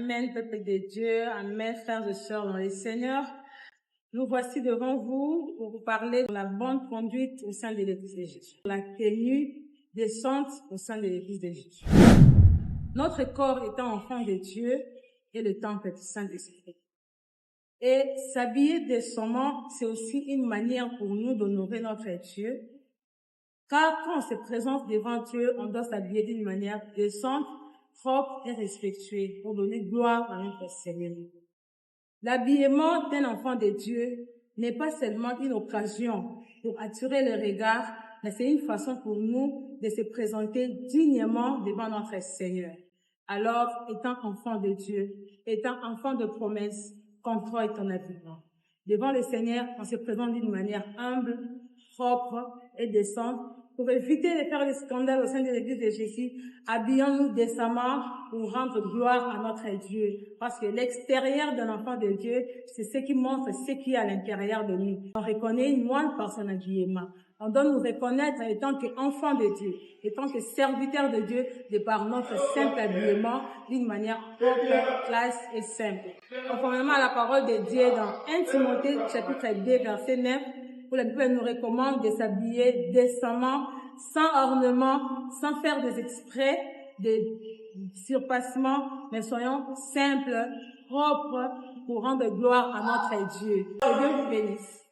Amen, peuple de Dieu. Amen, frères et sœurs dans le Seigneur. Nous voici devant vous pour vous parler de la bonne conduite au sein de l'Église de Jésus. La tenue décente au sein de l'Église de Jésus. Notre corps étant enfant de Dieu et le temple du Saint-Esprit. Et s'habiller décemment, c'est aussi une manière pour nous d'honorer notre Dieu. Car quand on se présente devant Dieu, on doit s'habiller d'une manière décente, propre et respectueuse pour donner gloire à notre Seigneur. L'habillement d'un enfant de Dieu n'est pas seulement une occasion pour attirer le regard, mais c'est une façon pour nous de se présenter dignement devant notre Seigneur. Alors, étant enfant de Dieu, étant enfant de promesse, contrôle ton habillement. Devant le Seigneur, on se présente d'une manière humble, propre et décente. Pour éviter de faire des scandales au sein de l'Église de Jésus, habillons-nous décemment pour rendre gloire à notre Dieu. Parce que l'extérieur d'un enfant de Dieu, c'est ce qui montre ce qui est à l'intérieur de nous. On reconnaît une moindre par son habillement. On doit nous reconnaître en tant qu'enfant de Dieu, en tant que serviteur de Dieu, de par notre simple habillement, d'une manière propre, classe et simple. Conformément à la parole de Dieu dans 1 Timothée, chapitre 2, verset 9, où la Bible nous recommande de s'habiller décemment, sans ornement, sans faire des exprès de surpassement, mais soyons simples, propres, pour rendre gloire à notre Dieu. Que Dieu vous bénisse.